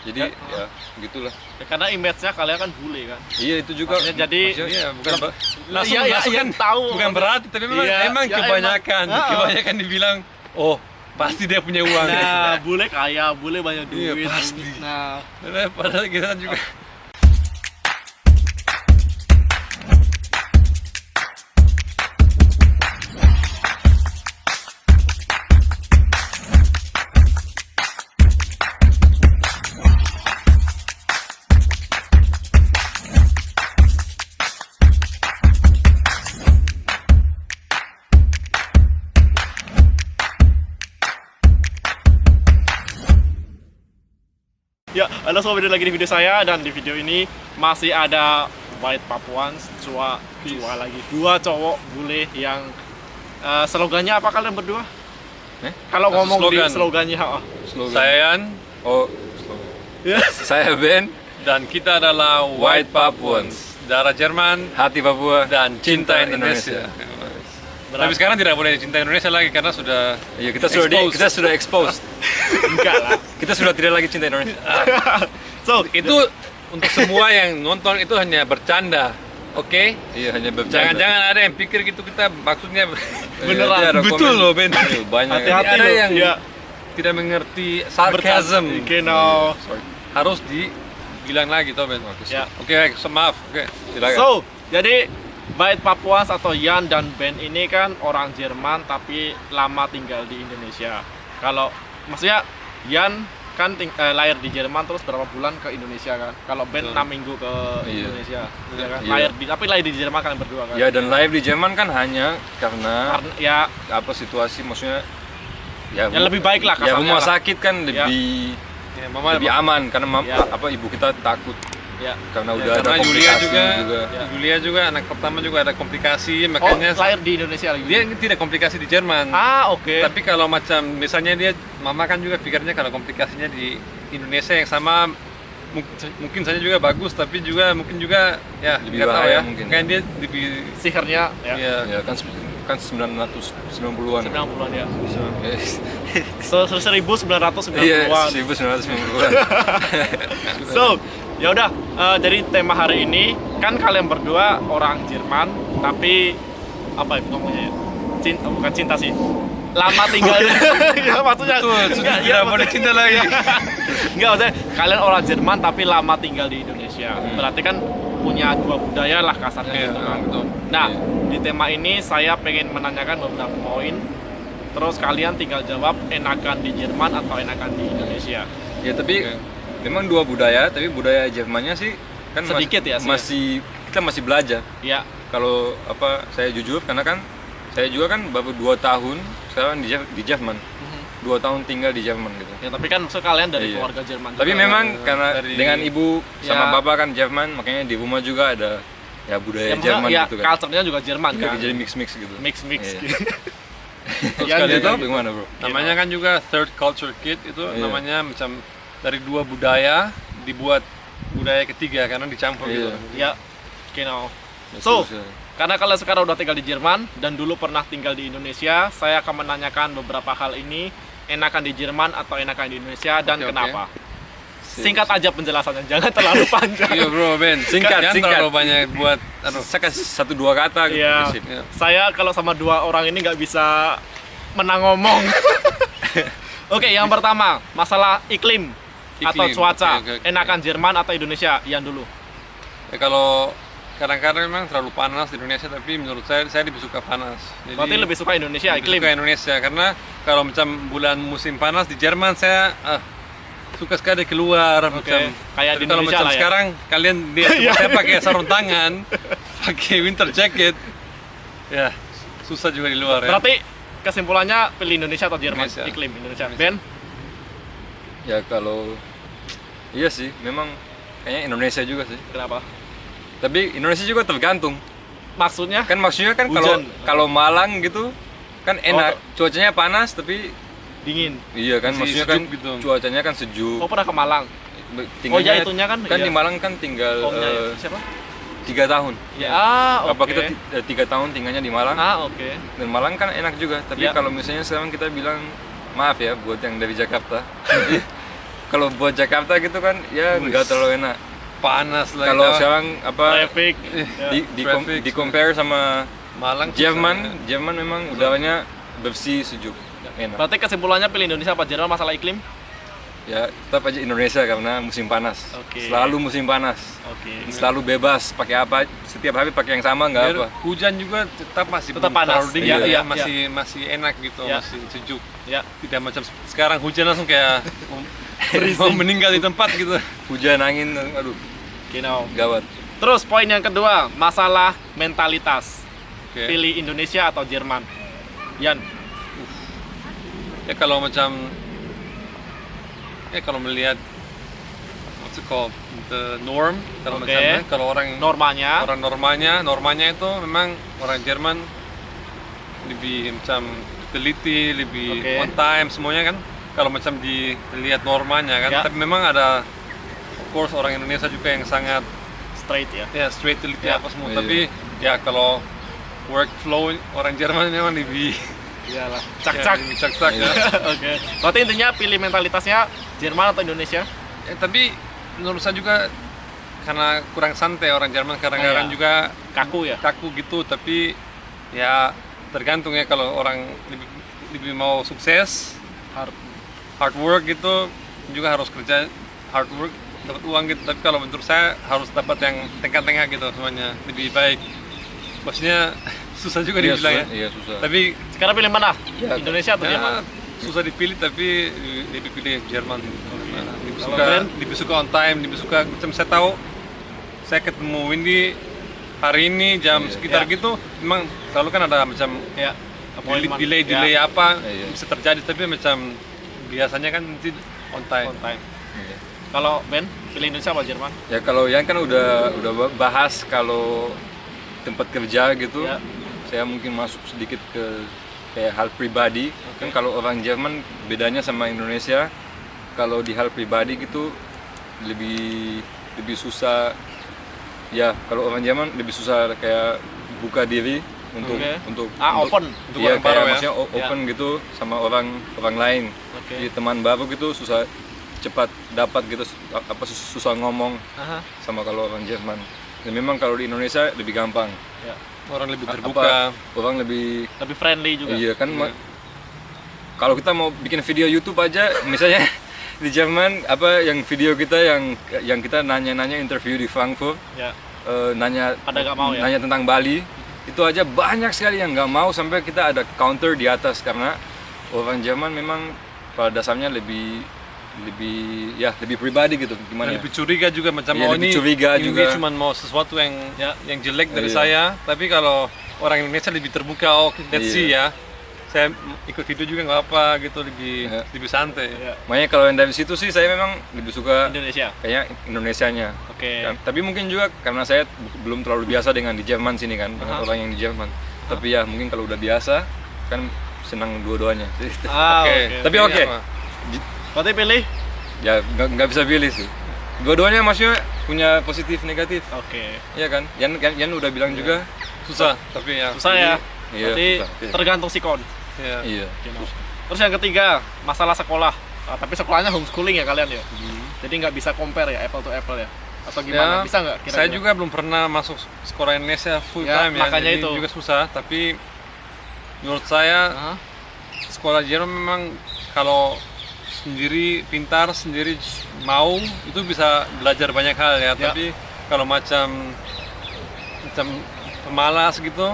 Jadi ya gitulah. Ya, karena image-nya kalian kan bule kan. Iya itu juga. Maksudnya jadi iya, bukan langsung kan tahu. Bukan berarti, tapi memang emang ya, kebanyakan dibilang, oh pasti dia punya uang. Nah, bule kaya, bule banyak duit. Iya, pasti. Nah, Padahal kita juga. ya, halo sobat, lagi di video saya, dan di video ini masih ada White Papuans, dua cowok bule yang slogannya apa kalian berdua? Kalau ngomong slogan. Di slogannya, Saya Yan, saya Ben, dan kita adalah White Papuans, darah Jerman, hati Papua, dan cinta Indonesia. Tapi sekarang tidak boleh cinta Indonesia lagi karena sudah kita sudah exposed. Enggak lah. Kita sudah tidak lagi cinta Indonesia. So, itu untuk semua yang nonton itu hanya bercanda. Oke? Iya, hanya bercanda. Jangan ada yang pikir gitu kita maksudnya beneran. Betul loh, Ben. Banyak. Hati-hati ada loh. yang Ya. tidak mengerti sarcasm. Genau. Harus dibilang lagi toh Ben. Ya. Oke, maaf. Oke, silakan. So, jadi White Papuans atau Yan dan Ben ini kan orang Jerman tapi lama tinggal di Indonesia. Kalau maksudnya Yan kan lahir di Jerman terus berapa bulan ke Indonesia kan. Kalau Ben 6 minggu ke Indonesia. Ya kan? Iya. Tapi lahir di Jerman kalian berdua kan. Ya, dan lahir di Jerman kan hanya karena ya apa situasi, maksudnya yang lebih baik lah ya, kasarnya rumah lah. sakit kan lebih lebih aman karena ibu kita takut. Ya. Karena udah ada karena komplikasi juga. Julia juga anak pertama juga ada komplikasi, makanya lahir di Indonesia lagi. dia tidak komplikasi di Jerman. Oke. Tapi kalau macam misalnya mama kan juga pikirnya kalau komplikasinya di Indonesia yang sama mungkin saja juga bagus, tapi juga mungkin juga ya lebih nggak tahu bahaya ya. mungkin. Kan dia lebih Sihirnya Ya kan 990-an. 90-an ya. Yes. 1990-an. Iya, 1990-an. So, ya udah, dari tema hari ini kan kalian berdua orang Jerman, tapi apa ya ngomongnya ya? Bukan cinta sih. Lama tinggal. Ya maksudnya tidak boleh cinta lagi. Enggak, maksudnya kalian orang Jerman tapi lama tinggal di Indonesia. Berarti kan punya dua budaya lah kasarnya gitu kan. Nah, di tema ini saya pengen menanyakan beberapa poin. Terus kalian tinggal jawab enakan di Jerman atau enakan di Indonesia. Ya, tapi memang dua budaya, tapi budaya Jermannya sih kan sedikit kita masih belajar. Ya. Kalau saya jujur karena kan saya juga kan baru 2 tahun sekarang di Jerman. 2 tahun tinggal di Jerman gitu. Ya, tapi kan maksudnya kalian dari keluarga Jerman. Tapi juga. memang karena dengan ibu sama bapak kan Jerman, makanya di rumah juga ada ya budaya Jerman gitu kan. Culture-nya juga Jerman kan. Jadi mix gitu. Mix. Terus Yang kalian itu bagaimana, Bro? Namanya kan juga third culture kid, itu namanya macam dari dua budaya dibuat budaya ketiga karena dicampur gitu. Ya, genau. So, karena kalian sekarang udah tinggal di Jerman dan dulu pernah tinggal di Indonesia, saya akan menanyakan beberapa hal ini, enakan di Jerman atau enakan di Indonesia dan kenapa. Singkat aja penjelasannya, jangan terlalu panjang. Iya bro, Ben, singkat. Terlalu banyak buat saya kasih 1-2 kata gitu. Ya, saya kalau sama dua orang ini nggak bisa menang ngomong. Oke, yang pertama, masalah iklim atau cuaca. Oke. Enakan Jerman atau Indonesia? Ian dulu. Ya, kalau kadang-kadang memang terlalu panas di Indonesia, tapi menurut saya lebih suka panas. Jadi, berarti lebih suka Indonesia lebih iklim? suka Indonesia, karena kalau macam bulan musim panas di Jerman saya suka sekali keluar macam kayak di kalau Indonesia macam lah ya. sekarang kalian saya pakai sarung tangan, pakai winter jacket, ya susah juga di luar ya. Berarti kesimpulannya pilih Indonesia atau Jerman? Indonesia. Iklim Indonesia. Ben? Ya kalau iya sih, memang kayaknya Indonesia juga sih. Kenapa? Tapi Indonesia juga tergantung. Maksudnya Maksudnya kan kalau Malang gitu kan enak, cuacanya panas tapi dingin. Iya kan, masih maksudnya kan sejuk gitu. cuacanya kan sejuk. Oh, pernah ke Malang? Tinggalnya, itunya kan? Di Malang kan tinggal siapa? 3 tahun. Ya, Apa kita 3 tahun tinggalnya di Malang? Oke. Dan Malang kan enak juga. Tapi kalau misalnya sekarang kita bilang maaf ya buat yang dari Jakarta. kalau buat Jakarta gitu kan ya nggak terlalu enak. Panas lah. Kalau sekarang apa Traffic. Traffic. di compare sama Malang Jerman memang udaranya bersih, sejuk, enak. Berarti kesimpulannya pilih Indonesia apa Jerman masalah iklim? Ya tetap aja Indonesia karena musim panas. Oke. Selalu musim panas. Oke. Selalu bebas pakai apa, setiap hari pakai yang sama nggak apa. Hujan juga tetap Tetap belum panas. terlalu dingin, Iya, iya, masih enak gitu, Iya. masih sejuk. Ya. Tidak macam sekarang hujan langsung kayak mau meninggal di tempat gitu. Hujan, angin, aduh, Genau. gawat. Terus poin yang kedua, masalah mentalitas. Oke. Pilih Indonesia atau Jerman? Yan. Ya kalau melihat what's it called, the norm, kalau Oke. macamnya kalau orang Normanya. normanya itu memang orang Jerman lebih macam teliti, lebih Oke. on time semuanya kan. Kalau macam dilihat normanya kan, Ya. tapi memang ada of course orang Indonesia juga yang sangat Straight ya. ya straight teliti Ya. apa semua. Iya. Tapi ya kalau workflow orang Jerman memang lebih Iyalah. ya, Cak-cak. lebih cak-cak ya. Oke. Berarti intinya pilih mentalitasnya Jerman atau Indonesia? Tapi menurut saya juga karena kurang santai orang Jerman kadang-kadang Iya. juga Kaku ya. kaku gitu, tapi ya tergantung ya kalau orang lebih mau sukses hard work gitu juga harus kerja hard work dapat uang gitu, tapi kalau menurut saya harus dapat yang tengah-tengah gitu semuanya lebih baik. Maksudnya susah juga Iya, dibilang susah. ya, Iya, susah. tapi Sekarang pilih mana? Ya, Indonesia atau Jerman? ya, susah dipilih tapi lebih pilih Jerman. Lebih Kalau suka, Ben? lebih suka on time, lebih suka macam saya tahu saya ketemu Windy hari ini jam Iya. sekitar Ya. gitu, memang selalu kan ada macam Ya. Appointment. delay Ya. apa Iya. bisa terjadi, tapi macam biasanya kan nanti on time. On time. Iya. Kalau Ben, pilih Indonesia apa Jerman? Ya kalau yang kan udah bahas kalau tempat kerja gitu, Ya. saya mungkin masuk sedikit ke kayak hal pribadi. Kan kalau orang Jerman bedanya sama Indonesia, kalau di hal pribadi gitu lebih susah. Ya kalau orang Jerman lebih susah kayak buka diri untuk Oke. untuk Open. Untuk Iya, orang baru kayak ya. maksudnya open gitu sama orang lain. Oke. Jadi teman baru gitu susah cepat dapat gitu, apa susah ngomong Aha. sama kalau orang Jerman. Dan memang kalau di Indonesia lebih gampang. Ya. Orang lebih Apa, terbuka. orang lebih Lebih friendly juga. iya kan. Kalau kita mau bikin video YouTube aja misalnya di Jerman apa yang video kita yang kita nanya-nanya interview di Frankfurt, Ya. nanya Pada nggak mau ya? nanya tentang Bali, itu aja banyak sekali yang nggak mau, sampai kita ada counter di atas karena orang Jerman memang pada dasarnya lebih pribadi gitu, gimana ya? Lebih curiga juga macam Iya, lebih curiga ini juga. cuma mau sesuatu Ya. yang jelek dari Iya. saya, tapi kalau orang Indonesia lebih terbuka, oh let's Iya. see ya, saya ikut video juga nggak apa gitu, Iya. lebih santai. Ya. Makanya kalau yang dari situ sih saya memang lebih suka Indonesia. kayaknya Indonesianya. Oke. Kan, tapi mungkin juga karena saya belum terlalu biasa dengan di Jerman sini kan, dengan Aha. orang yang di Jerman. Tapi ya mungkin kalau udah biasa kan senang dua-duanya. Ah, Oke. oke. Tapi Pilih oke. apa? Berarti pilih? Ya nggak bisa pilih sih. Dua-duanya maksudnya punya positif negatif. Oke. Iya kan? Yan udah bilang juga. Susah, tapi ya. Susah ya. Iya, Berarti susah. tergantung sikon. Ya. Iya. Terus yang ketiga, masalah sekolah. Tapi sekolahnya homeschooling ya kalian ya? Jadi nggak bisa compare ya, apple to apple ya? Atau gimana? Ya, Bisa nggak kira-kira? saya juga belum pernah masuk sekolah Indonesia full Ya, time ya, makanya jadi itu. juga susah. Tapi menurut saya Hah? sekolah Jerman memang kalau sendiri pintar, sendiri mau, itu bisa belajar banyak hal ya. Ya. Tapi kalau macam pemalas gitu,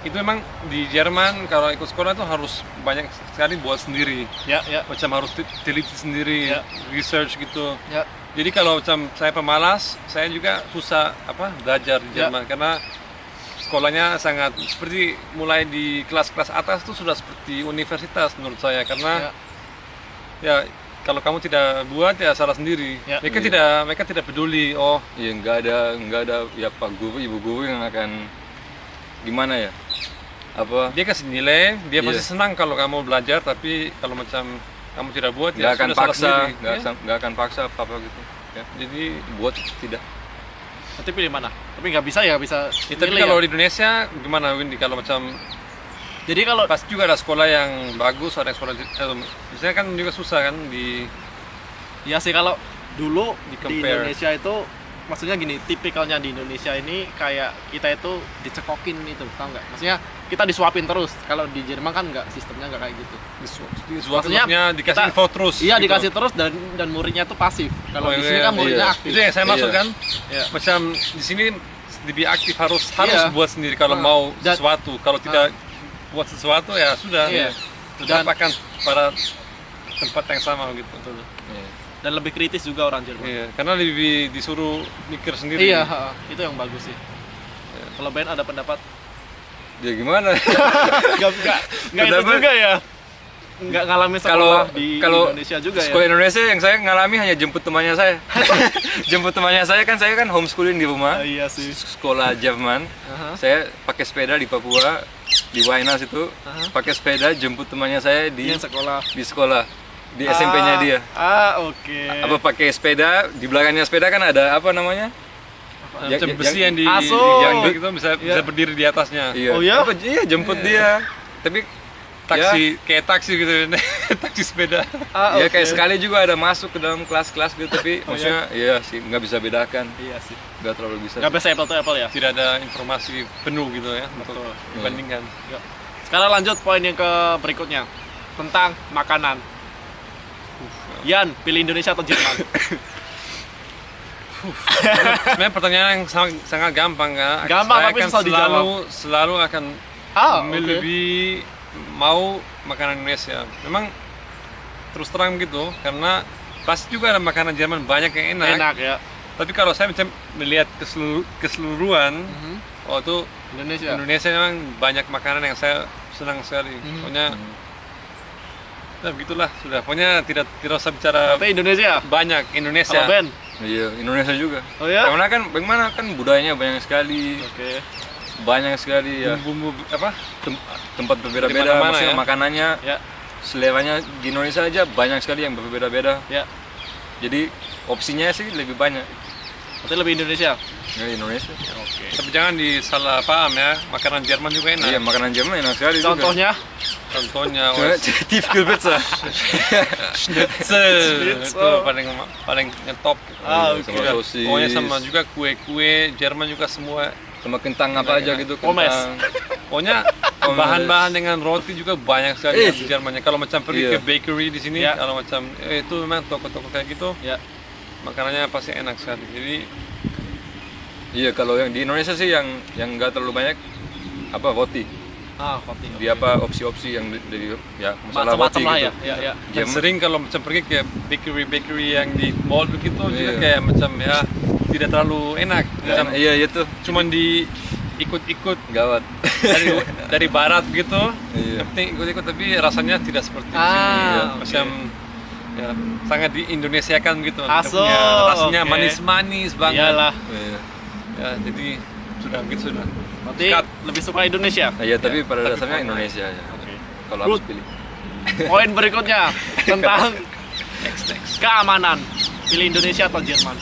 itu memang di Jerman kalau ikut sekolah itu harus banyak sekali buat sendiri. Ya, ya. Macam harus teliti sendiri, Ya. research gitu. Ya. Jadi kalau macam saya pemalas, saya juga susah belajar di Ya. Jerman karena sekolahnya sangat seperti mulai di kelas-kelas atas tuh sudah seperti universitas menurut saya, karena ya kalau kamu tidak buat ya salah sendiri. Ya. Mereka tidak peduli. Oh, Iya, nggak ada ya pak guru, ibu guru yang akan gimana ya? Apa? dia kasih nilai, dia Iya. pasti senang kalau kamu belajar, tapi kalau macam kamu tidak buat Nggak ya akan sudah salah paksa, sendiri. Ya. nggak akan paksa apa gitu. Ya. Jadi Buat tidak. Nanti pilih mana? Tapi nggak bisa ya, bisa ya, tapi milih kalau ya? di Indonesia gimana Windy, kalau macam Jadi kalau pasti juga ada sekolah yang bagus, ada sekolah misalnya kan juga susah kan di Iya sih, kalau dulu di Di-compare. Indonesia itu maksudnya gini, tipikalnya di Indonesia ini kayak kita itu dicekokin itu, tau nggak? Maksudnya kita disuapin terus. Kalau di Jerman kan nggak, sistemnya nggak kayak gitu. Maksudnya Maksudnya dikasih kita- info terus. Iya, gitu. dikasih terus dan muridnya itu pasif. Kalau Oh, di sini iya, kan muridnya iya. aktif. Itu yang saya maksud Iya. kan. Iya. Macam di sini lebih aktif, harus Iya. buat sendiri kalau Ah. mau Dan- sesuatu. Kalau tidak buat sesuatu ya sudah. Iya. Sudah Dan- akan pada tempat yang sama gitu. Iya. Dan lebih kritis juga orang Jerman. Iya, karena lebih disuruh mikir sendiri. Iya, itu yang bagus sih. Kalau Ben ada pendapat? Ya gimana? Enggak itu Pendapat- juga ya. Enggak ngalamin sekolah di Indonesia juga sekolah ya. Indonesia yang saya ngalami hanya jemput temannya saya. Jemput temannya saya kan homeschooling di rumah. Iya sih. Sekolah Jerman. Aha. Saya pakai sepeda di Papua, di Wainas itu. Aha. Pakai sepeda jemput temannya saya di Yang sekolah sekolah di SMP-nya dia. Oke. Apa pakai sepeda, di belakangnya sepeda kan ada apa namanya? Macam besi yang di Aso. yang itu bisa Iya. berdiri di atasnya. Iya. Oh, iya? Iya, jemput dia. Tapi Kayak taksi gitu. Taksi sepeda. ya oke. kayak sekali juga ada masuk ke dalam kelas-kelas gitu, tapi Oh, maksudnya iya sih nggak bisa bedakan, Iya sih. nggak terlalu bisa. Enggak bisa apple to apple ya. Tidak ada informasi penuh gitu ya untuk Betul. dibandingkan. Yuk. Sekarang lanjut poin yang ke berikutnya tentang makanan. Yan, pilih Indonesia atau Jerman? Sebenarnya pertanyaan yang sangat gampang kan. Gampang, Saya tapi kan susah dijawab. selalu akan Oke. lebih mau makanan Indonesia. Memang terus terang gitu karena pasti juga ada makanan Jerman banyak yang enak. Enak ya. Tapi kalau saya macam melihat keseluruhan, oh itu Indonesia. Indonesia memang banyak makanan yang saya senang sekali. Pokoknya ya begitulah sudah. Pokoknya tidak usah bicara Tapi Indonesia. banyak Indonesia. Kalau Ben. Iya, Indonesia juga. Oh ya? Karena kan bagaimana kan budayanya banyak sekali, Oke. banyak sekali ya. Bumbu apa? Tempat Di berbeda-beda, mana-mana maksudnya ya. makanannya, Ya. seleranya di Indonesia aja banyak sekali yang berbeda-beda. Ya. Jadi opsinya sih lebih banyak. Berarti lebih Indonesia. Ya, Indonesia. Oke. Tapi jangan disalah paham ya. Makanan Jerman juga enak. Iya, makanan Jerman enak sekali juga. Contohnya? Contohnya Tiefkühlpizza. Schnitzel itu paling top. Ah, Iya, oke. sama sosis. Pokoknya sama juga kue-kue Jerman juga semua. Sama kentang apa aja gitu, Pomes. kentang. Pokoknya Pomes. bahan-bahan dengan roti juga banyak sekali Eh. di Jermannya. Kalau macam pergi Iya. ke bakery di sini, Ya. kalau macam itu memang toko-toko kayak gitu, Ya. makanannya pasti enak sekali. Jadi Iya, kalau yang di Indonesia sih yang nggak terlalu banyak apa roti. Roti. Di apa opsi-opsi yang dari ya masalah Macam-macam roti lah gitu. ya. Ya. dan Jerman- sering kalau macam pergi ke bakery yang di mall begitu juga Iya. kayak macam ya tidak terlalu enak. Macam Iya, itu cuman di ikut-ikut gawat. dari barat gitu. Iya. Yang penting ikut-ikut tapi rasanya tidak seperti di Ah, sini. Ya. oke. Macam ya sangat di Indonesia kan gitu. Aso, Rasanya oke. manis-manis banget. Iyalah. Iya. Ya, jadi sudah gitu sudah. Berarti Sekat. lebih suka Indonesia. Iya, tapi pada Tapi dasarnya kalau- Indonesia ya. Oke. Kalau Good. harus pilih. Poin berikutnya tentang keamanan. Pilih Indonesia atau Jerman?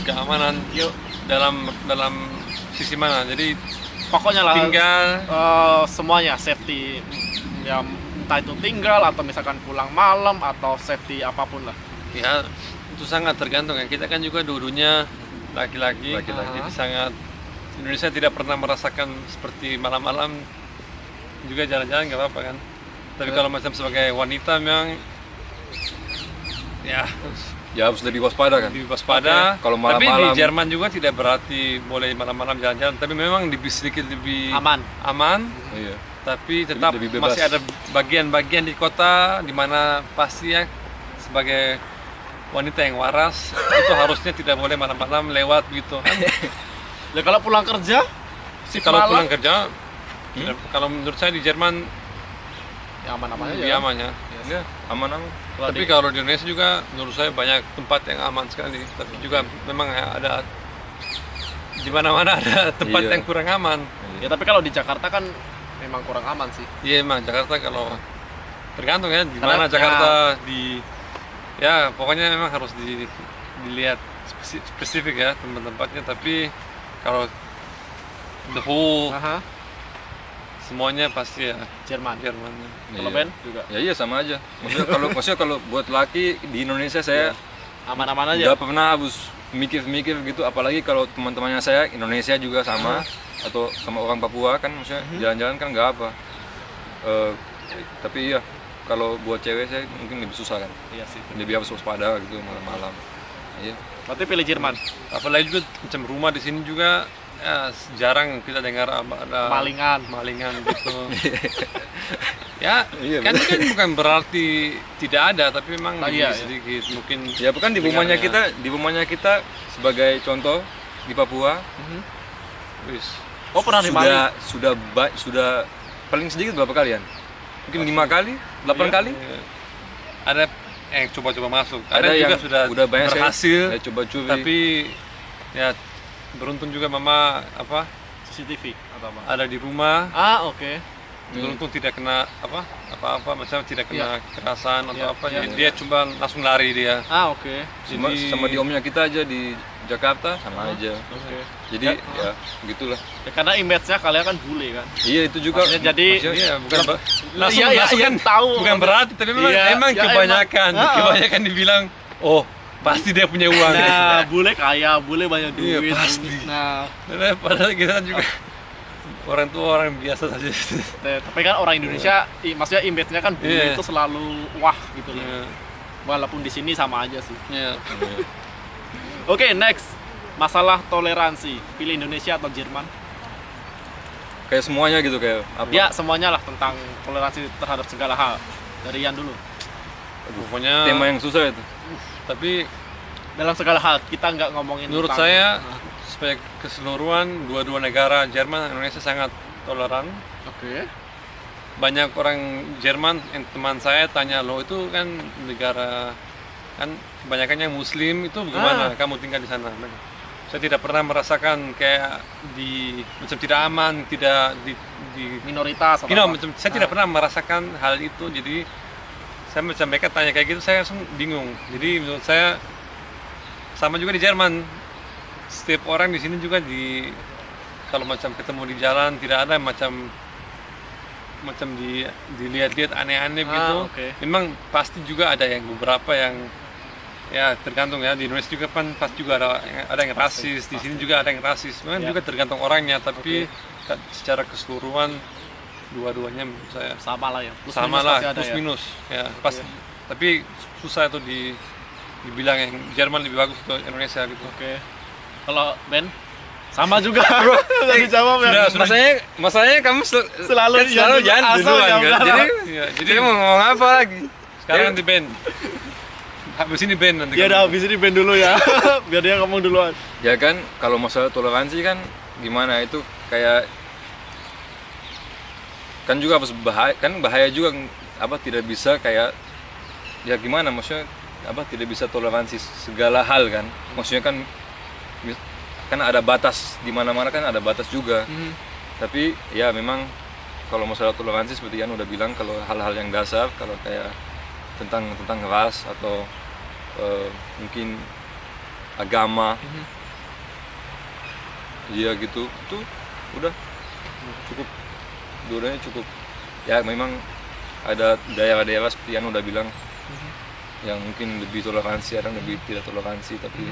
Keamanan Yuk. dalam sisi mana? Jadi Pokoknya lah. tinggal Semuanya safety. Ya entah itu tinggal atau misalkan pulang malam atau safety apapun lah. ya itu sangat tergantung ya. Kita kan juga dulunya laki-laki, Laki-laki. jadi sangat Indonesia tidak pernah merasakan seperti malam-malam juga jalan-jalan nggak apa-apa kan. Tapi kalau macam sebagai wanita memang ya Ya harus lebih waspada kan. lebih waspada. Kalau Tapi di malam-malam Jerman juga tidak berarti boleh malam-malam jalan-jalan, tapi memang lebih sedikit lebih Aman. iya. tapi tetap Lebih bebas. masih ada bagian-bagian di kota di mana pasti ya sebagai wanita yang waras itu harusnya tidak boleh malam-malam lewat gitu kan. Ya kalau pulang kerja Sih kalau malam, pulang kerja kalau menurut saya di Jerman ya aman-aman aja. lebih aman ya. Ya, aman-aman. Tapi kalau di Indonesia juga menurut saya banyak tempat yang aman sekali. Tapi juga memang ya ada di mana-mana ada tempat Iya. yang kurang aman. Ya tapi kalau di Jakarta kan memang kurang aman sih. Iya emang Jakarta kalau tergantung ya di Karena- mana Jakarta di ya pokoknya memang harus dilihat spesifik ya tempat-tempatnya, tapi kalau the whole Aha. semuanya pasti ya Jerman. Jerman. Kalau Iya. Ben juga. Ya iya sama aja. Maksudnya kalau buat laki di Indonesia saya Aman-aman aja. nggak pernah harus mikir-mikir gitu, apalagi kalau teman-temannya saya Indonesia juga sama atau sama orang Papua kan, maksudnya jalan-jalan kan nggak apa. Tapi iya, kalau buat cewek saya mungkin lebih susah kan, Iya sih. lebih harus waspada gitu malam-malam. Iya. Berarti pilih Jerman. Apalagi juga macam rumah di sini juga ya, jarang kita dengar ada malingan gitu. Ya, Iya, kan itu kan bukan berarti tidak ada, tapi memang Ah, lebih iya, sedikit mungkin. Ya bukan di rumahnya kita sebagai contoh di Papua Wis. Oh, pernah di Bali? sudah paling sedikit berapa kalian? Mungkin 5 kali, 8 kali? Iya. Ada yang coba-coba masuk, Ada juga yang sudah udah banyak berhasil, saya coba-coba. tapi ya beruntung juga mama CCTV atau apa? ada di rumah, Ah, oke. beruntung tidak kena apa-apa, macam tidak kena kekerasan atau Iya, apa, iya. jadi dia cuma langsung lari dia. Ah, oke. sama di omnya kita aja di Jakarta sama aja. Oke. Jadi ya begitulah. Ya, karena image-nya kalian kan bule kan. Iya itu juga. Maksudnya jadi- Iya, bukan langsung Iya, iya, langsung iya, kan tahu. bukan berarti, tapi memang Iya, emang ya, kebanyakan emang. kebanyakan dibilang oh pasti dia punya uang. Nah, bule kaya, bule banyak Iya, duit. pasti. Nah, Padahal kita kan juga orang tua orang biasa saja. tapi kan orang Indonesia, maksudnya image-nya kan bule Iya. itu selalu wah gitu loh. Iya. Walaupun di sini sama aja sih. Iya. Oke, next. Masalah toleransi. Pilih Indonesia atau Jerman? Kayak semuanya gitu kayak apa? Ya, semuanya lah tentang toleransi terhadap segala hal. Dari Yan dulu. Pokoknya Tema yang susah itu. tapi Dalam segala hal, kita nggak ngomongin menurut tentang- saya sebagai keseluruhan dua-dua negara Jerman dan Indonesia sangat toleran. Oke. Banyak orang Jerman yang teman saya tanya, lo itu kan negara kan kebanyakan yang Muslim, itu bagaimana kamu tinggal di sana? Saya tidak pernah merasakan kayak macam tidak aman, tidak di Minoritas atau you know, apa? macam saya tidak pernah merasakan hal itu. Jadi saya macam mereka tanya kayak gitu, saya langsung bingung. Jadi menurut saya sama juga di Jerman. Setiap orang di sini juga kalau macam ketemu di jalan tidak ada macam dilihat-lihat aneh-aneh gitu. Oke. Memang pasti juga ada yang beberapa yang ya tergantung ya, di Indonesia juga kan pasti juga ada yang rasis, di sini juga ada yang rasis. Memang Ya. juga tergantung orangnya, tapi secara keseluruhan dua-duanya menurut saya Sama lah ya. Plus sama minus lah, pasti ada plus ya. minus ya pas. Tapi susah itu dibilang yang Jerman lebih bagus atau Indonesia gitu. Oke. Kalau Ben sama juga. Udah dijawab ya. Masalahnya kamu Selalu selalu Yan jangan asal duluan jawab kan. dulu. Jadi Ya, jadi jadi mau ngomong apa lagi? sekarang nanti band. Habis ini band nanti. Ya kamu. udah habis ini Ben dulu ya. Biar dia ngomong duluan. Ya kan kalau masalah toleransi kan gimana itu kayak kan juga harus bahaya juga apa tidak bisa kayak ya gimana maksudnya apa tidak bisa toleransi segala hal kan, maksudnya kan ada batas di mana-mana kan ada batas juga. Tapi ya memang kalau masalah toleransi seperti Yan udah bilang, kalau hal-hal yang dasar kalau kayak tentang ras atau mungkin agama iya gitu itu udah cukup, dua-duanya cukup. Ya memang ada daerah-daerah seperti Yan udah bilang yang mungkin lebih toleransi, ada yang lebih tidak toleransi, tapi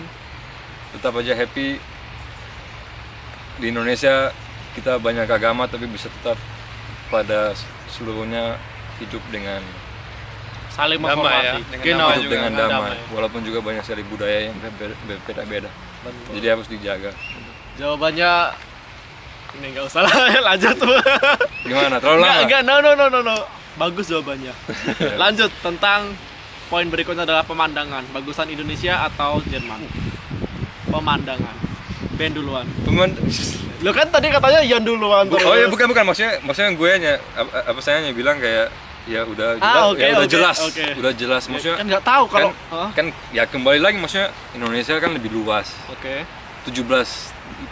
tetap aja happy di Indonesia kita banyak agama tapi bisa tetap pada seluruhnya hidup dengan Saling Damai menghormati. ya, dengan Genau. damai hidup juga, dengan dengan damai, walaupun juga banyak sekali budaya yang berbeda-beda, jadi harus dijaga. Jawabannya ini nggak usah lah, lanjut tuh. Gimana, terlalu lama? Enggak, no. Bagus jawabannya. Lanjut tentang poin berikutnya adalah pemandangan. Bagusan Indonesia atau Jerman? Pemandangan. Ben duluan. Lo kan tadi katanya Yan duluan terus. Oh ya bukan maksudnya gue saya bilang kayak ya udah Ah, oke, ya udah oke, jelas, oke. udah jelas maksudnya Kan nggak tahu kalau. kan ya kembali lagi maksudnya Indonesia kan lebih luas, Oke. 17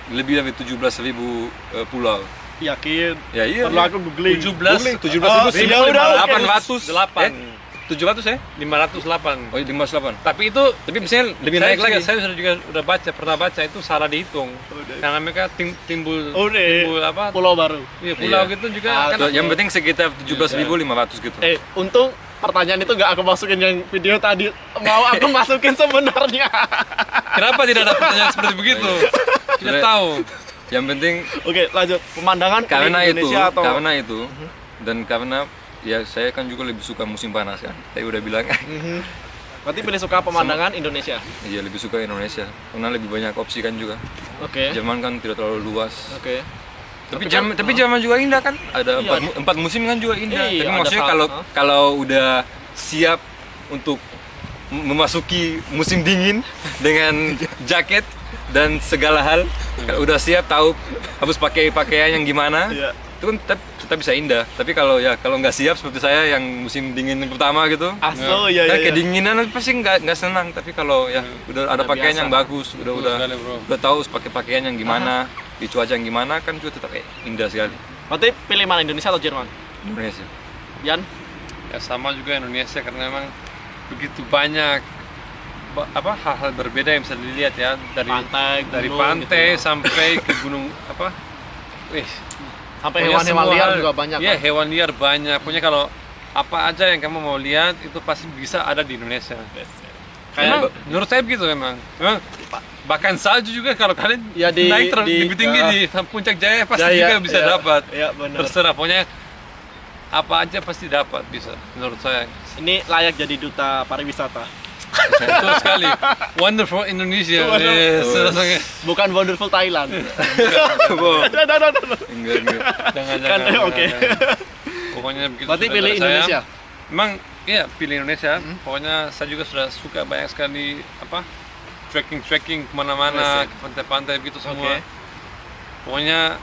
lebih dari 17.000 pulau. Yakin. Ya iya. Perlu aku googling. 17.000 Oh, ya udah, oke. 808. 700 ya? 508. Oh iya 508. Tapi itu Misalnya lebih naik lagi. Saya juga udah pernah baca itu salah dihitung. Karena mereka timbul Pulau baru. iya, pulau Iya. gitu juga kan. Yang penting sekitar 17.500 gitu. Untung pertanyaan itu nggak aku masukin yang video tadi, mau aku masukin sebenarnya. Kenapa tidak ada pertanyaan seperti begitu? Tidak tahu. Yang penting Oke, lanjut. Pemandangan pilih karena itu, Indonesia atau karena itu, dan karena ya saya kan juga lebih suka musim panas kan. Saya udah bilang, berarti pilih suka pemandangan Indonesia. iya lebih suka Indonesia karena lebih banyak opsi kan juga. Oke. Jerman kan tidak terlalu luas. Oke. Tapi Jerman juga indah kan. Ada Iya. empat musim kan juga indah. Iya, Tapi ada maksudnya kalau udah siap untuk memasuki musim dingin dengan jaket dan segala hal, udah siap tahu harus pakai pakaian yang gimana, Iya. itu kan tetap bisa indah. Tapi kalau nggak siap seperti saya yang musim dingin yang pertama gitu, Aso, iya, kan iya. kedinginan pasti nggak senang. Tapi kalau ya udah ada Udah pakaian biasa. yang bagus, Betul sekali, bro. udah tahu harus pakai pakaian yang gimana, di cuaca yang gimana, kan juga tetap indah sekali. Berarti pilih mana, Indonesia atau Jerman? Indonesia. Yan? Ya sama juga Indonesia karena memang begitu banyak hal-hal berbeda yang bisa dilihat ya dari Pantai, dari gunung, pantai gitu ya. sampai ke gunung apa. Wih, Sampai pokoknya hewan-hewan semua liar hal- juga banyak. Iya, kan? hewan liar banyak. Pokoknya kalau apa aja yang kamu mau lihat itu pasti bisa ada di Indonesia. Memang, Kayak menurut saya begitu memang. Bahkan salju juga kalau kalian Ya, di- naik lebih tinggi ya. di Puncak Jaya pasti Ya, ya, juga bisa ya. dapat. Iya, benar. Terserah, pokoknya apa aja pasti dapat bisa menurut saya. Ini layak jadi duta pariwisata. Betul sekali. Wonderful Indonesia. Yes, rasanya. Bukan wonderful Thailand. Wow. Jangan. Enggak. Jangan, Kan, oke. Pokoknya begitu. Berarti sudah pilih dari saya. Indonesia. Memang iya pilih Indonesia. Pokoknya saya juga sudah suka banyak sekali trekking kemana-mana, Asik. ke pantai-pantai gitu semua. Oke. Pokoknya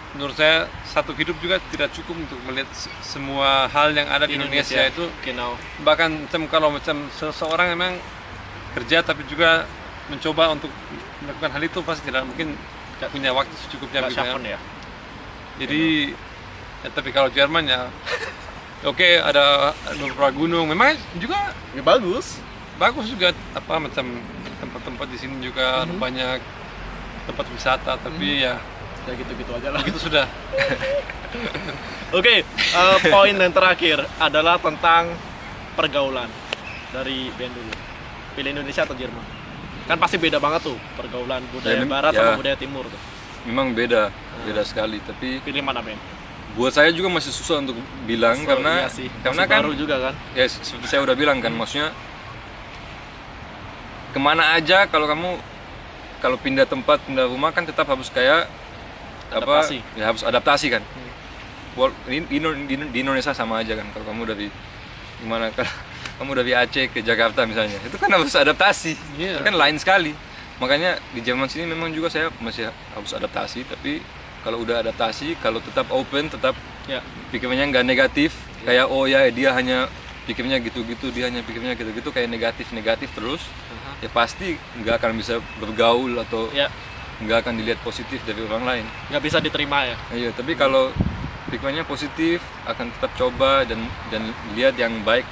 menurut saya satu hidup juga tidak cukup untuk melihat semua hal yang ada di Indonesia itu. Genau. Bahkan kalau seseorang memang kerja tapi juga mencoba untuk melakukan hal itu pasti tidak mungkin punya waktu secukupnya Nggak gitu ya. syafen ya. Jadi ya, tapi kalau Jerman ya oke, ada beberapa gunung memang juga Ya bagus. bagus juga macam tempat-tempat di sini juga ada banyak tempat wisata tapi ya Ya gitu-gitu aja lah. begitu sudah. Oke, poin yang terakhir adalah tentang pergaulan dari band dulu. Pilih Indonesia atau Jerman? Kan pasti beda banget tuh pergaulan budaya Ya, barat ya. sama budaya timur tuh. Memang beda sekali. Tapi Pilih mana, Ben? buat saya juga masih susah untuk bilang So, karena iya sih. karena Masih kan baru juga kan. ya seperti saya udah bilang kan, maksudnya kemana aja kalau pindah tempat, pindah rumah kan tetap harus kayak Adaptasi. ya harus adaptasi kan. Di Indonesia sama aja kan, kalau kamu dari gimana, kalau kamu dari Aceh ke Jakarta misalnya, itu kan harus adaptasi. Iya. Itu kan lain sekali. Makanya di Jerman sini memang juga saya masih harus adaptasi, tapi kalau udah adaptasi, kalau tetap open, tetap Ya. pikirnya nggak negatif, kayak oh ya dia hanya pikirnya gitu-gitu, dia hanya pikirnya gitu-gitu, kayak negatif terus, ya pasti nggak akan bisa bergaul atau Ya, nggak akan dilihat positif dari orang lain. nggak bisa diterima ya. Iya, tapi kalau pikirnya positif, akan tetap coba dan lihat yang baik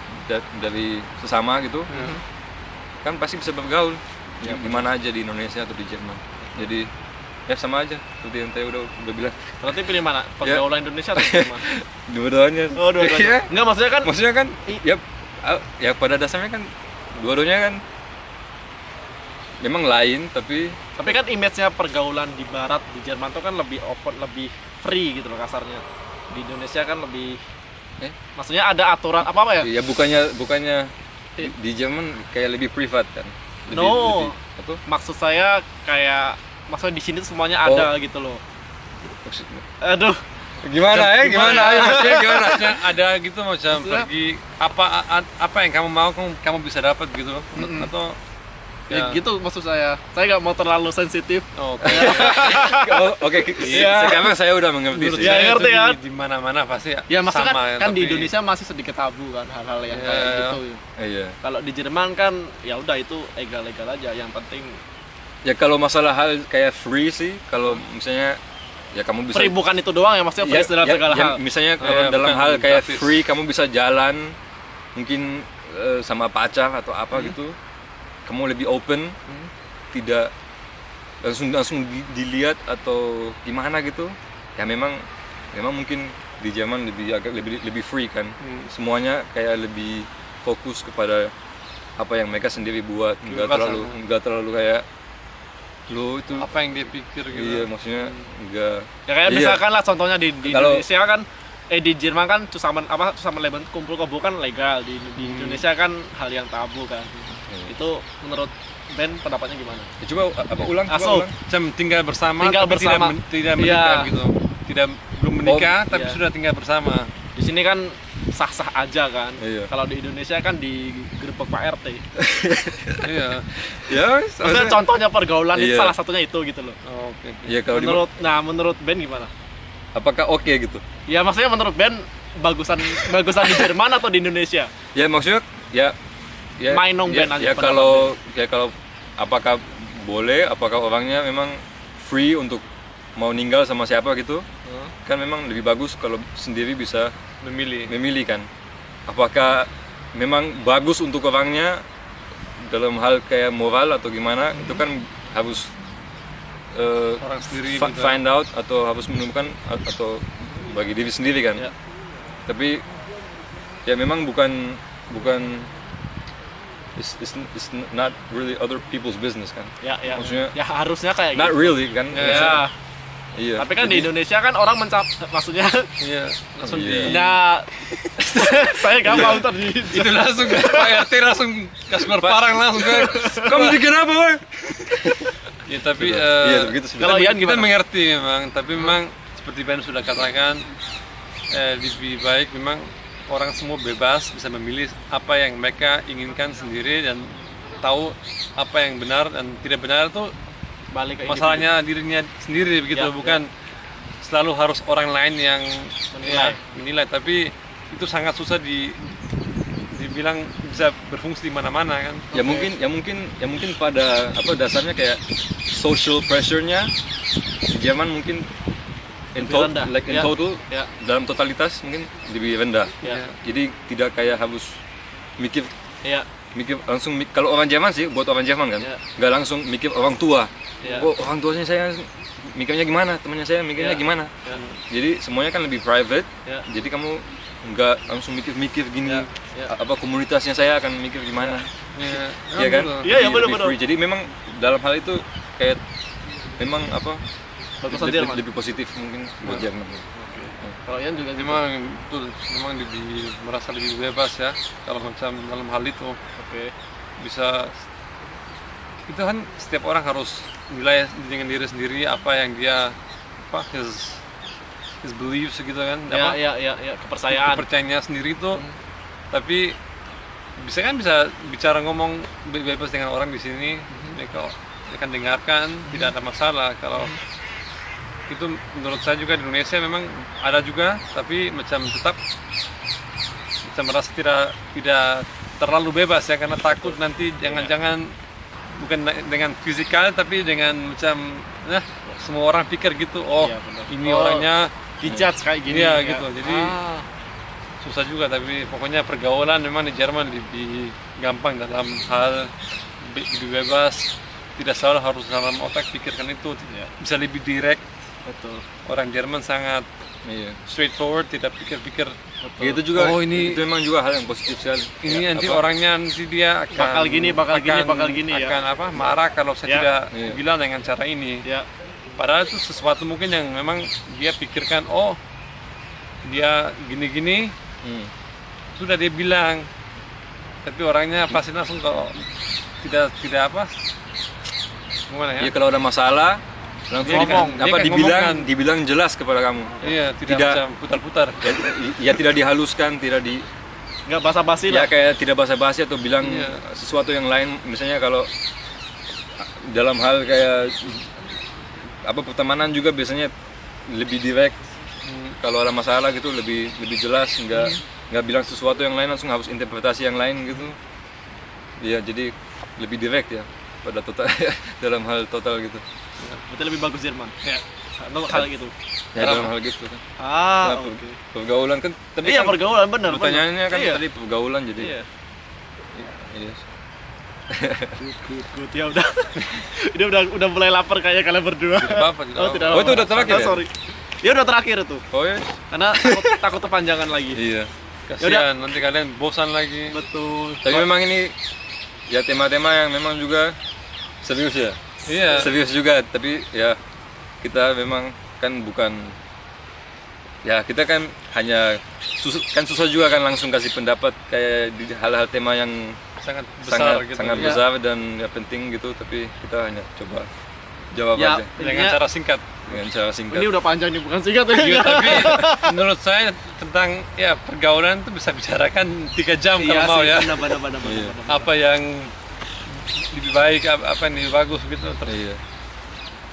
dari sesama gitu, kan pasti bisa bergaul. Di mana aja di Indonesia atau di Jerman. Jadi ya sama aja seperti yang saya udah bilang. Berarti pilih mana? Pergaulan Indonesia atau Jerman? Dua-duanya. Oh, dua-duanya. Iya. Enggak, maksudnya kan Ya pada dasarnya kan dua-duanya kan memang lain, tapi kan image-nya pergaulan di barat di Jerman tuh kan lebih open, lebih free gitu loh kasarnya. Di Indonesia kan lebih maksudnya ada aturan apa ya? ya bukannya di Jerman kayak lebih privat kan. No. Apa? Maksud saya kayak maksudnya di sini tuh semuanya Oh. ada gitu loh. Maksudnya Aduh, gimana ya? Gimana? Ayo, maksudnya gimana? Maksudnya ada gitu macam pergi apa yang kamu mau kamu bisa dapat gitu atau ya gitu maksud saya. Saya nggak mau terlalu sensitif. oke. Oke, Iya. sekarang saya udah mengerti Menurut sih. Ya, saya ngerti itu kan? di mana-mana pasti Ya maksudnya sama kan di tapi- Indonesia masih sedikit tabu kan hal-hal yang Iya, kayak iya. gitu. Iya. Kalau di Jerman kan ya udah itu legal-legal aja. Yang penting Ya kalau masalah hal kayak free sih, kalau misalnya ya kamu bisa free bukan itu doang ya, maksudnya free dalam segala hal. misalnya kalau Ya, dalam bukan hal kayak gratis. free kamu bisa jalan mungkin sama pacar atau apa gitu, kamu lebih open, tidak langsung dilihat atau gimana gitu, ya memang mungkin di Jerman agak lebih free kan. Semuanya kayak lebih fokus kepada apa yang mereka sendiri buat, nggak terlalu kayak lo itu apa yang dia pikir gitu. iya maksudnya nggak Ya kayak iya. misalkan lah contohnya di Kalau- Indonesia kan di Jerman kan Zusammenleben kumpul kebo kan legal, di Indonesia kan hal yang tabu kan. Itu menurut Ben pendapatnya gimana? Ya, coba ulang Aso. Macam tinggal bersama Tinggal tapi bersama. tidak menikah Iya. gitu. Tidak belum menikah tapi iya. sudah tinggal bersama. Di sini kan sah-sah aja kan. Iya. Kalau di Indonesia kan digerebek Pak RT. Iya. ya Maksudnya contohnya pergaulan itu Iya. salah satunya itu gitu loh. Oh, oke. ya kalau Menurut Ben gimana? apakah oke gitu Ya maksudnya menurut Ben bagusan di Jerman atau di Indonesia? ya maksudnya ya Main dong, Ben, aja ya pendapat kalau apakah boleh apakah orangnya memang free untuk mau ninggal sama siapa gitu kan memang lebih bagus kalau sendiri bisa memilih kan apakah memang bagus untuk orangnya dalam hal kayak moral atau gimana itu kan harus Orang sendiri gitu. find out atau harus menemukan atau bagi diri sendiri kan Ya. tapi ya memang bukan it's not really other people's business kan Ya, Maksudnya- ya harusnya kayak not gitu. really kan Ya. iya Tapi kan di Indonesia kan orang maksudnya Iya, langsung Iya. nah saya gampang ntar itu langsung Pak RT langsung gas keluar parang langsung kan. kamu bikin apa woy Ya tapi iya begitu sih Kalau Ian kita gimana? mengerti memang, tapi memang seperti Ben sudah katakan lebih baik memang orang semua bebas bisa memilih apa yang mereka inginkan sendiri dan tahu apa yang benar dan tidak benar itu balik ke individu. masalahnya dirinya sendiri begitu, Ya, bukan selalu harus orang lain yang Menilai. menilai. Tapi itu sangat susah dibilang bisa berfungsi di mana-mana kan. ya mungkin pada apa dasarnya kayak social pressure-nya di Jerman mungkin Lebih rendah. in Ya. total Ya. dalam totalitas mungkin lebih rendah Ya. jadi tidak kayak harus mikir Ya. langsung kalau orang Jerman sih buat orang Jerman kan Ya. nggak langsung mikir orang tua Ya. oh orang tuanya saya mikirnya gimana temannya saya mikirnya Ya. gimana Ya. jadi semuanya kan lebih private Ya. jadi kamu nggak langsung mikir gini Ya. Ya. apa komunitasnya saya akan mikir gimana Iya, Iya kan? betul. Iya, ya, Lebih benar-benar. free. Jadi memang dalam hal itu kayak memang apa Bagusan Jerman. lebih positif mungkin buat Jerman. Kalau Ian juga gitu. Memang betul, memang lebih merasa lebih bebas ya kalau macam dalam hal itu Oke. bisa itu kan setiap orang harus nilai dengan diri sendiri apa yang dia apa his beliefs gitu kan Ya, kepercayaan. kepercayaannya sendiri itu tapi bisa bicara ngomong bebas dengan orang di sini mereka akan dengarkan tidak ada masalah kalau itu menurut saya juga di Indonesia memang ada juga tapi macam tetap bisa merasa tidak terlalu bebas ya karena takut nanti jangan-jangan bukan dengan fisikal tapi dengan macam semua orang pikir gitu Iya, benar. ini Oh, orangnya dijudge kayak gini. Iya, ya. gitu. Jadi susah juga tapi pokoknya pergaulan memang di Jerman lebih gampang dalam hal lebih bebas tidak selalu harus dalam otak pikirkan itu bisa lebih direct. betul. Orang Jerman sangat Iya. straightforward, tidak pikir-pikir Ya, itu juga Oh, ini- itu memang juga hal yang positif sekali. ini Ya, nanti apa, orangnya nanti dia akan Bakal gini, bakal gini, ya. akan apa marah kalau saya Ya. tidak Iya. bilang dengan cara ini. Ya. Padahal itu sesuatu mungkin yang memang dia pikirkan dia gini-gini sudah dia bilang tapi orangnya pasti langsung kalau tidak apa gimana ya Ya kalau ada masalah langsung Dia ngomong, dia kan dibilang jelas kepada kamu. iya tidak Tidak- macam putar-putar Ya tidak dihaluskan, tidak di Nggak basa-basi ya lah. kayak tidak basa-basi atau bilang Iya. sesuatu yang lain misalnya kalau dalam hal kayak apa pertemanan juga biasanya lebih direct kalau ada masalah gitu lebih jelas nggak bilang sesuatu yang lain langsung harus interpretasi yang lain gitu ya jadi lebih direct ya pada total dalam hal total gitu Berarti lebih bagus Jerman. Ya. Atau hal gitu. ya dalam hal gitu kan Ah, Nah, oke. pergaulan kan tapi Iya, kan pergaulan benar. pertanyaannya kan Iya. tadi pergaulan jadi Iya. iya. Good, ya udah. Ini udah mulai lapar kayak kalian berdua. tidak apa-apa tidak Oh, apa-apa. tidak Oh, itu udah terakhir Ah, ya? sorry. Ya udah terakhir tuh. Oh ya? Karena takut kepanjangan lagi. Iya. Kasihan, nanti kalian bosan lagi. Betul. Tapi memang ini ya tema-tema yang memang juga serius ya. Iya. Serius juga, tapi ya kita memang kan bukan ya kita kan hanya susah juga kan langsung kasih pendapat kayak di hal-hal tema yang Sangat besar gitu. sangat ya. besar dan ya penting gitu, tapi kita hanya coba jawab Ya, aja Dengan intinya cara singkat. dengan cara singkat. ini udah panjang nih, bukan singkat ya. Iya, tapi menurut saya tentang ya pergaulan itu bisa bicarakan 3 jam kalau mau ya. Benar. Iya. Apa yang lebih baik, apa yang lebih bagus gitu. Iya.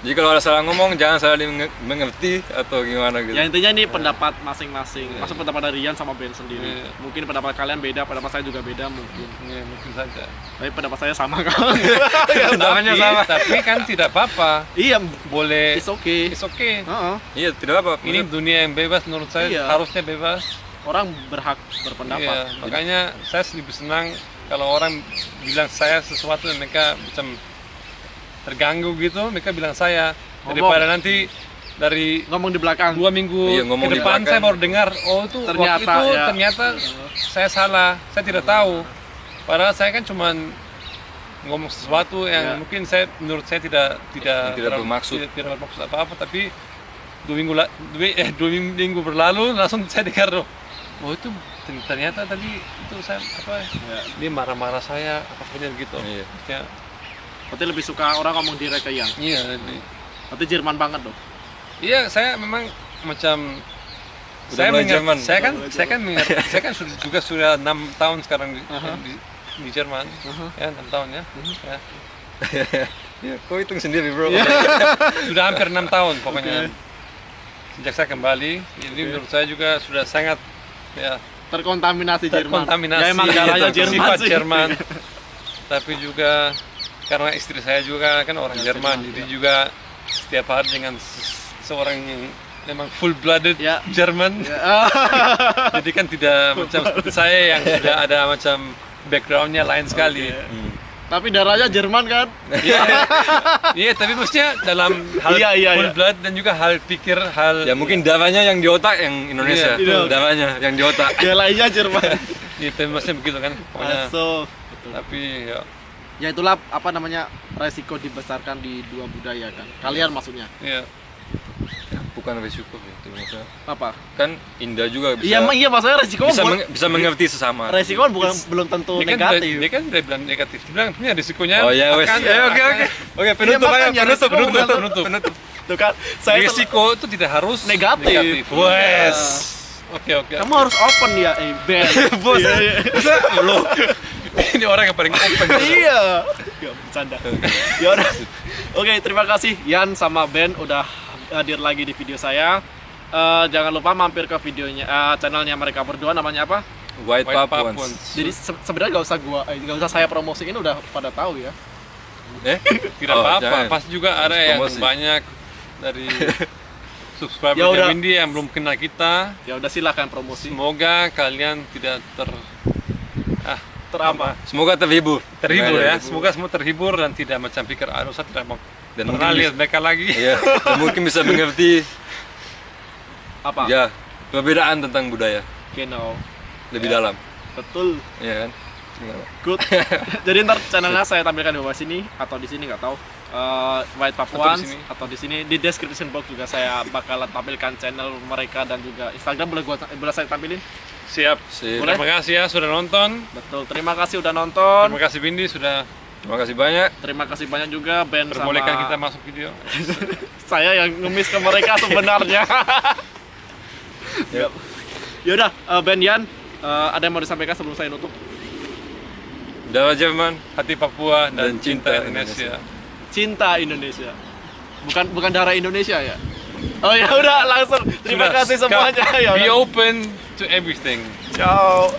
Jadi kalau ada salah ngomong jangan salah mengerti atau gimana gitu. Ya intinya ini pendapat masing-masing. Maksud pendapat dari Rian sama Ben sendiri. Iya. Mungkin pendapat kalian beda, pendapat saya juga beda mungkin. Ya, mungkin saja. Tapi pendapat saya sama kan. Namanya Tapi- sama. Tapi kan tidak apa-apa. Iya, Boleh. it's okay. It's okay. Heeh. Iya, tidak apa. Ini dunia yang bebas menurut saya, Iya. harusnya bebas. Orang berhak berpendapat. Iya, makanya saya lebih senang kalau orang bilang saya sesuatu dan mereka macam terganggu gitu, mereka bilang saya daripada nanti dari Ngomong di belakang. 2 minggu Iya, ngomong ke di depan belakang. saya baru dengar, oh itu Ternyata, waktu itu ya. ternyata saya salah, saya tidak tahu. Padahal saya kan cuman ngomong sesuatu yang Ya. mungkin saya menurut saya tidak terlalu- bermaksud. tidak bermaksud apa-apa, tapi 2 minggu berlalu langsung saya dengar, oh itu ternyata tadi itu saya apa Ya. dia marah-marah saya apapun gitu. Iya. Ya, Berarti lebih suka orang ngomong direct ke Ian. iya. Berarti Jerman banget dong. Iya, saya memang macam Udah mulai Jerman. saya kan juga sudah 6 tahun sekarang di Jerman. Ya, 6 tahun ya. Ya. Ya, kau hitung sendiri, Bro. Sudah hampir 6 tahun pokoknya. Sejak saya kembali, jadi menurut saya juga sudah sangat ya Terkontaminasi Jerman. terkontaminasi Ya emang darahnya Jerman sifat sih. Jerman. Tapi juga karena istri saya juga kan orang Jerman, jadi juga setiap hari dengan seorang yang memang full blooded Ya. Jerman. Ya. Jadi kan tidak macam seperti saya yang sudah ada macam backgroundnya lain sekali. Tapi darahnya Jerman kan? Iya, iya, tapi maksudnya dalam hal Iya. full blood dan juga hal pikir, hal Ya mungkin darahnya yang di otak yang Indonesia. Iya. Darahnya yang di otak. Dia lainnya Jerman. iya, tapi maksudnya begitu kan. Pokoknya, Aso. tapi ya, Ya itulah apa namanya resiko dibesarkan di dua budaya kan. Kalian maksudnya iya. Bukan risiko gitu maksudnya. apa? Kan indah juga bisa. Iya, emang iya maksudnya resiko bisa mengerti sesama. resiko bukan belum tentu Dia kan negatif. dia kan udah bilang negatif. Dia bilang punya risikonya. Oh ya wes. akan- Oke. Oke, penutup Iya, aja, makanya penutup, risiko bukan penutup. Tuh kan, saya Risiko itu tidak harus Negatif. Wes. Oke. kamu harus open ya, Ben. Bos. Iya. Lo. Ini orang yang paling open. Iya. Gak bercanda. Ya udah. Oke, terima kasih Yan sama Ben udah hadir lagi di video saya. Jangan lupa mampir ke videonya channelnya mereka berdua, namanya apa? White White Papuans. Papuans. Jadi sebenarnya nggak usah saya promosiin, udah pada tahu ya. Tidak Oh, apa-apa. jangan. Pasti juga ada yang Promosi. banyak dari subscriber Ya udah. Windy yang belum kenal kita. Ya udah silahkan promosi. Semoga kalian tidak Terapa? Semoga terhibur. terhibur ya. Terhibur. Semoga semua terhibur dan tidak macam pikir aduh saya tidak mau Dan pernah mungkin lihat mereka lagi. Iya, dan mungkin bisa mengerti Apa? ya perbedaan tentang budaya Genau. lebih dalam. Betul. Iya kan? Gimana? Good. Jadi ntar channelnya saya tampilkan di bawah sini atau di sini nggak tahu. White Papuans Atau di sini. atau di sini di description box juga saya bakalan tampilkan channel mereka dan juga Instagram boleh saya tampilin. Siap. Sip. Boleh? Terima kasih ya sudah nonton. Betul. Terima kasih udah nonton. Terima kasih Windy sudah Terima kasih banyak. Terima kasih banyak juga Ben perbolehkan sama kita masuk video. saya yang ngemis ke mereka sebenarnya. Ya. Yaudah, Ben Yan, ada yang mau disampaikan sebelum saya nutup? Darah Jerman. Hati Papua dan, Dan cinta cinta Indonesia. Cinta Indonesia. Bukan darah Indonesia ya? Oh ya udah langsung. Terima Sudah, kasih semuanya. Ya Be udah. open to everything. Ciao.